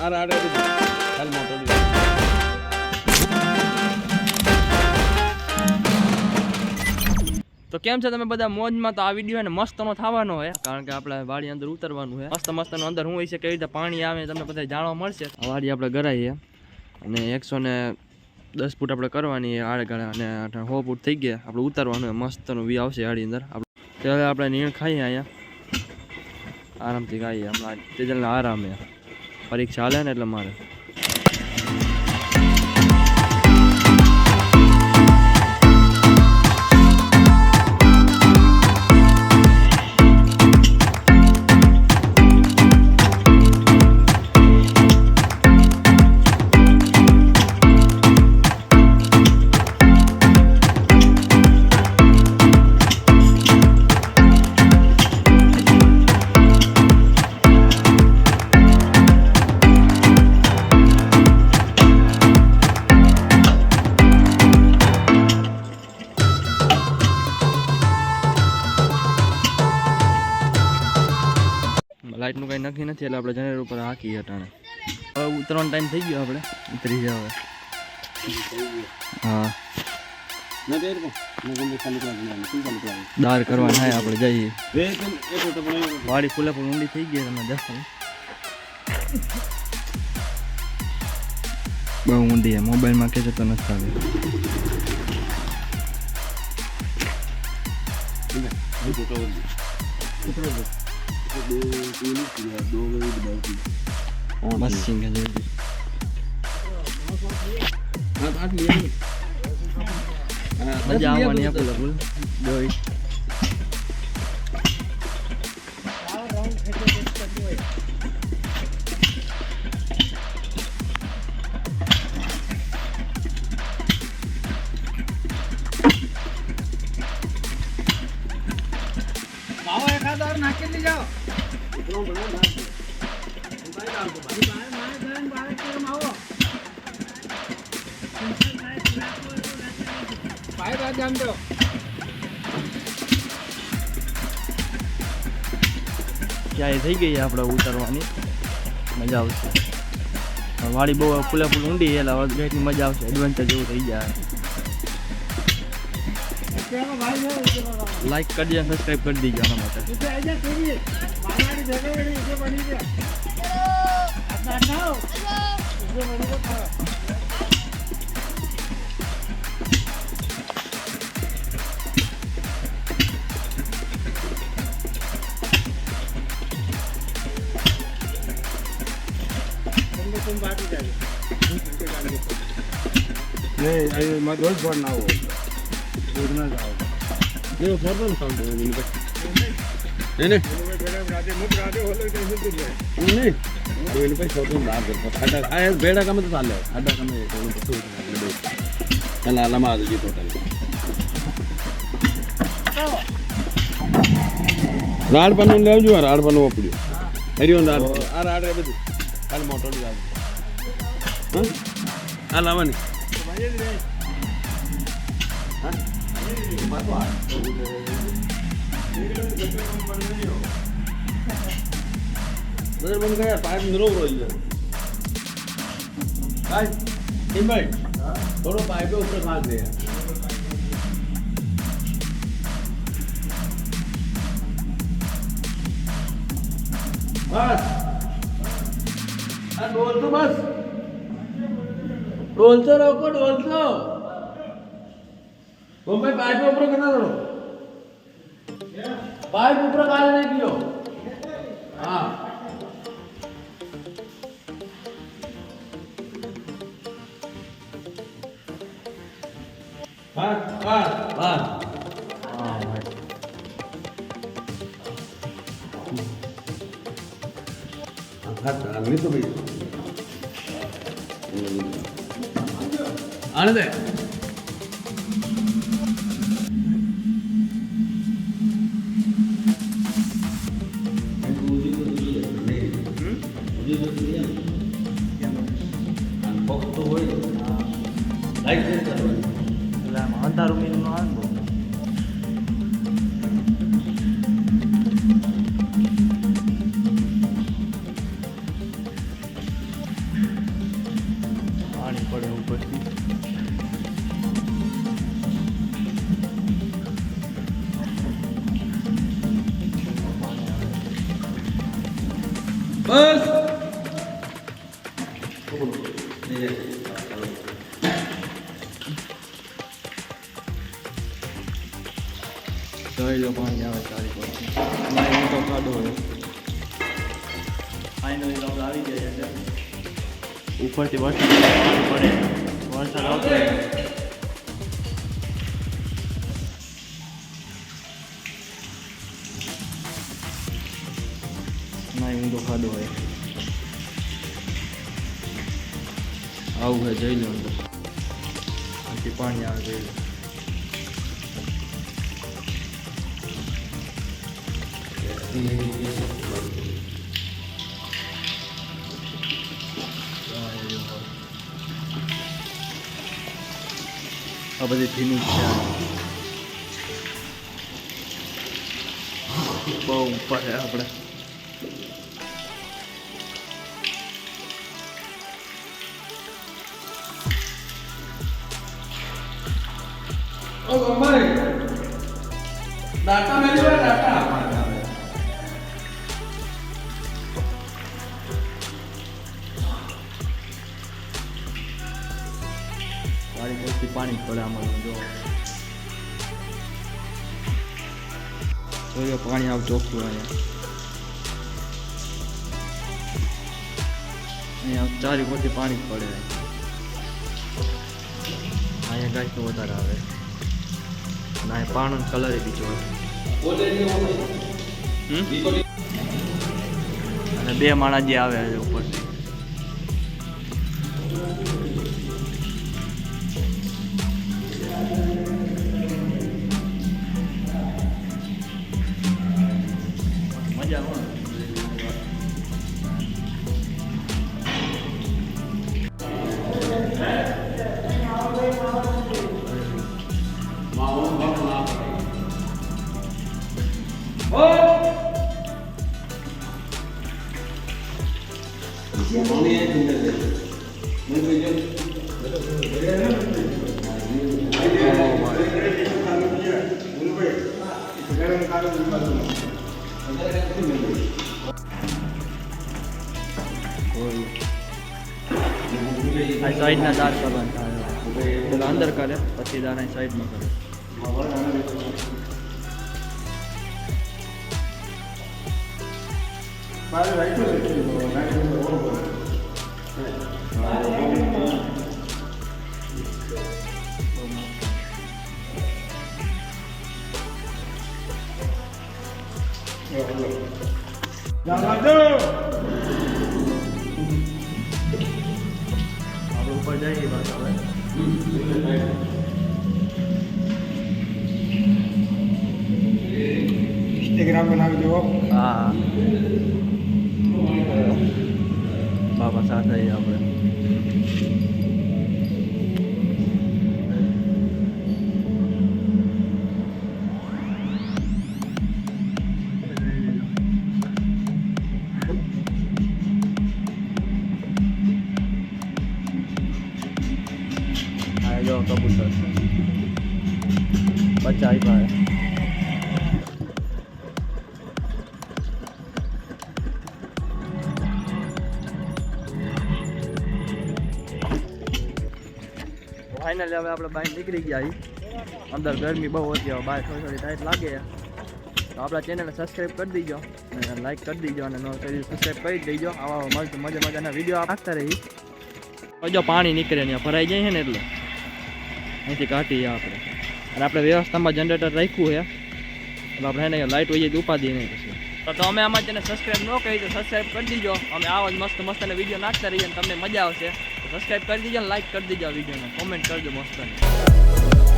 તો કેમ છે તમે બધા મોજમાં? તો આ વિડીયો ને મસ્તનો થવાનો હોય, કારણ કે આપણે વાડી અંદર ઉતરવાનું છે. મસ્તનું અંદર શું હોય છે, કેવી રીતે પાણી આવે તમને બધા જાણવા મળશે. વાડી આપણે ગરાઈએ અને 110 ફૂટ આપણે કરવાની આડે અને 100 ફૂટ થઈ ગયા આપણે ઉતારવાનું હોય. મસ્તનું વી આવશે વાડી અંદર. ત્યારે આપણે નીણ ખાઈએ અહીંયા આરામથી ખાઈએ. હમણાં તેજલને આરામ છે, પરીક્ષા હાલે ને એટલે મારે લાઇટનું કંઈ નક્કી નથી એટલે આપણે જનરેટર ઉપર હાંકીએ અટાણે. હવે ઉતરવાનો ટાઈમ થઈ ગયો, આપણે ઉતરી જાવ. હા દાર કરવા થાય આપણે જઈએ. વાડી ફૂલે પણ ઊંડી થઈ ગઈ તમે દેખો, બહુ ઊંડી. મોબાઈલમાં કે છે તો નથી આવે. મસ્સિંગ है जल्दी मजा आवવાની આપણે ફૂલ જોઈ. बाबा एक हाथ और नाके ले जाओ. ક્યાંય થઈ ગઈ આપણે ઉતરવાની, મજા આવશે. વાડી બહુ ફૂલે ફૂલ ઊંડી એટલે ગેટની મજા આવશે, એડવેન્ચર જેવું થઈ જાય. લાઈક કરી દે, સબસ્ક્રાઈબ કરી દીજો આના માટે. नहीं मैं दोस्त बढ़ना हो दूरना जाओ ये फॉर्मल साउंड है नहीं नहीं मुझे राजे होले कैसे तुझ नहीं ये इन पे छोटू बात करता खाटा आए बेड़ा का मत साले खाटा का मैं कोण तो चल आलमा आ जी टोटल राड पन्नु लेवजो राड पन्नु પડ્યો હરિઓન રાડ આ રાડ રે બધું કાલ મોટો લી રાડ હા આ લાવવાની बदल बंद कर यार, पाइप में रोक रही है भाई. टीम भाई थोड़ा पाइप पे ऊपर खाल दे बस. डोल तो बस डोलतो रोको डोलतो मुंबई पाइप ऊपर करना दो. पाइप ऊपर काले नहीं कियो. हाँ बस बस बस. हाँ भाई नहीं तो भाई आने दे. અંધારું મીનું આવે. પડે ઉપરથી. બસ જોઈ લો પાણી આવે ચારી પરથી. અમારે મોટો ખાડો હોય. ફાઇનલી લોકો આવી ગયા છે. ઉપરથી વરસાદ પડે, વરસાદ આવતો હોય. ના ઊંડો ખાડો હોય. આવું હોય જઈ લો અંદર. આથી પાણી આવે જઈ લો. આ બધી ભીનું છે. બહુ ઉપર છે આપણે. ડાટા મેળવ્યા ડાટા વાળી પરથી પાણી પડે આમાં જો. જોઈએ પાણી આવ ચોખ્ખું અહીંયા ચારી પરથી પાણી જ પડે. અહીંયા ગાય તો વધારે આવે. અને અહીંયા પાણીનો કલર બીજો હોય. અને બે માણસ જે આવે છે ઉપરથી. મજા આવે. આ સાઈડના દાર કરવાના થાય. પેલા અંદર કરે પછી દાર અહીં સાઈડમાં કરે. આપણે ઉપર જઈએ બસ હવે. ઇન્સ્ટાગ્રામ બનાવી દેવો. હા બાબા સાથે આપણે. જો કબૂતર બચ્ચા આપ્યા. ફાઇનલી હવે આપણે બહાર નીકળી ગયા છીએ. અંદર ગરમી બહુ હતી, હવે બહાર થોડી થોડી ટાઈટ લાગે. તો આપણા ચેનલને સબસ્ક્રાઈબ કરી દીજો અને લાઈક કરી દીજો અને નો કરી સબસ્ક્રાઈબ કરી દેજો. આવા મળતું મજાના વિડીયો આપતા રહી. જો પાણી નીકળે ને ભરાઈ જાય છે ને એટલે અહીંથી કાઢીએ આપણે. અને આપણે વ્યવસ્થામાં જનરેટર રાખ્યું છે એટલે આપણે એને લાઇટ હોય જ ઉપાડી નહીં પછી. તો અમે આમાં તેને સબસ્ક્રાઈબ ન કરી તો સબસ્ક્રાઈબ કરી દીજો. અમે આવા જ મસ્ત વિડીયો નાખતા રહીએ અને તમને મજા આવશે. સબસ્ક્રાઈબ કરી દીજો, લાઈક કરી દીજો વિડીયોને, કોમેન્ટ કરજો મસ્ત.